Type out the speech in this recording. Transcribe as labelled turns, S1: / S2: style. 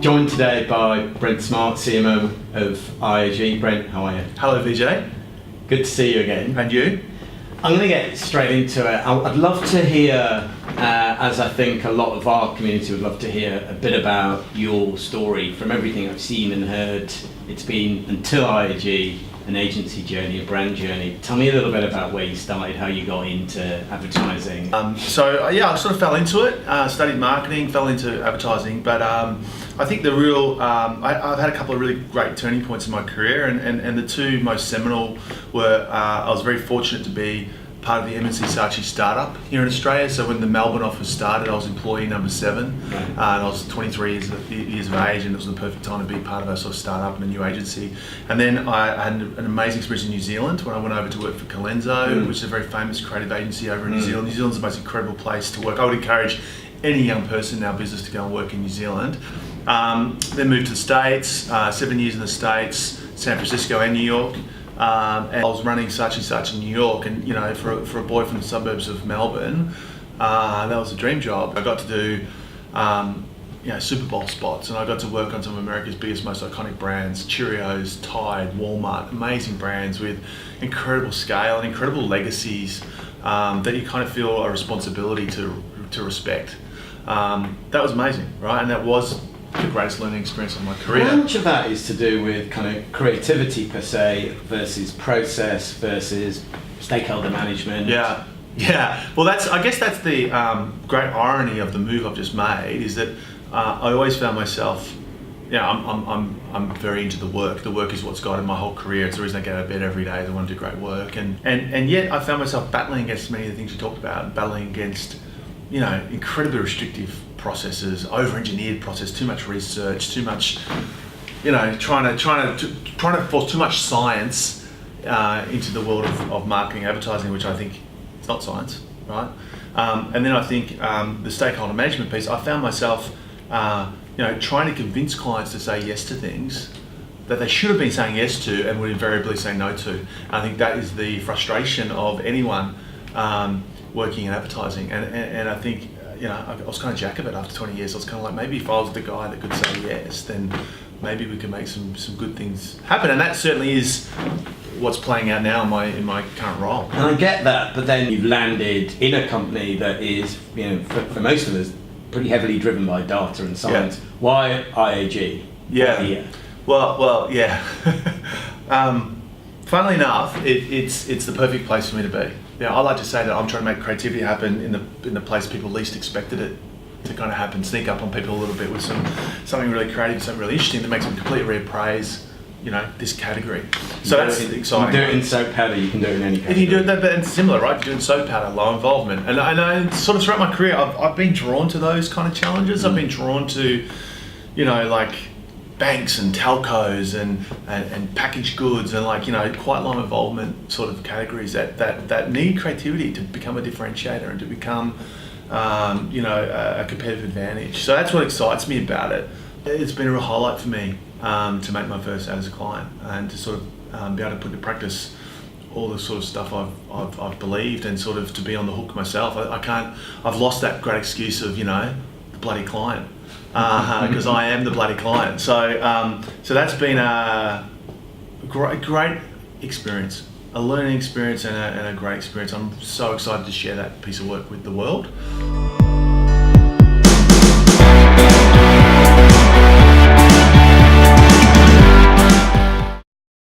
S1: Joined today by Brent Smart, CMO of IAG. Brent, how are you?
S2: Hello, VJ.
S1: Good to see you again.
S2: And you?
S1: I'm going to get straight into it. I'd love to hear, as I think a lot of our community would love to hear, a bit about your story. From everything I've seen and heard, it's been, until IAG, an agency journey, a brand journey. Tell me a little bit about where you started, how you got into advertising.
S2: I sort of fell into it, studied marketing, fell into advertising, but I think the real, I've had a couple of really great turning points in my career, and the two most seminal were, I was very fortunate to be part of the MNC Saatchi startup here in Australia. So when the Melbourne office started, I was employee number 7, and I was 23 years of age, and it was the perfect time to be part of a sort of startup and a new agency. And then I had an amazing experience in New Zealand when I went over to work for Colenso, which is a very famous creative agency over in New Zealand. New Zealand's the most incredible place to work. I would encourage any young person in our business to go and work in New Zealand. Then moved to the States, 7 years in the States, San Francisco and New York. And I was running Saatchi in New York, and for a boy from the suburbs of Melbourne, that was a dream job. I got to do Super Bowl spots, and I got to work on some of America's biggest, most iconic brands: Cheerios, Tide, Walmart, amazing brands with incredible scale and incredible legacies that you kind of feel a responsibility to respect. That was amazing, right? And that was the greatest learning experience of my career.
S1: How much of that is to do with kind of creativity per se versus process versus stakeholder management?
S2: Yeah. Well, I guess that's the great irony of the move I've just made, is that I always found myself, I'm very into the work. The work is what's guided my whole career. It's the reason I get out of bed every day. I want to do great work, and yet I found myself battling against many of the things you talked about, battling against incredibly restrictive processes, over-engineered process, too much research, too much, trying to force too much science into the world of marketing, advertising, which I think it's not science, right? And then I think the stakeholder management piece, I found myself, trying to convince clients to say yes to things that they should have been saying yes to and would invariably say no to. And I think that is the frustration of anyone working in advertising, and I think I was kind of jack of it after 20 years. I was kind of like, maybe if I was the guy that could say yes, then maybe we could make some good things happen. And that certainly is what's playing out now in my current role.
S1: And I get that, but then you've landed in a company that is, for most of us, pretty heavily driven by data and science. Yeah. Why IAG?
S2: Yeah. Well, yeah. Funnily enough, it's the perfect place for me to be. I like to say that I'm trying to make creativity happen in the place people least expected it to kind of happen. Sneak up on people a little bit with something really creative, something really interesting that makes them completely reappraise, this category. So that's exciting.
S1: You do it in soap powder, you can do it in any category.
S2: If you do it, and similar, right? If you're doing soap powder, low involvement, and sort of throughout my career, I've been drawn to those kind of challenges. I've been drawn to, like banks and telcos and packaged goods and quite low involvement sort of categories that need creativity to become a differentiator and to become a competitive advantage. So that's what excites me about it. It's been a real highlight for me to make my first ad as a client and to sort of be able to put into practice all the sort of stuff I've believed, and sort of to be on the hook myself. I've lost that great excuse of the bloody client. Because I am the bloody client. So that's been a great experience, a learning experience and a great experience. I'm so excited to share that piece of work with the world.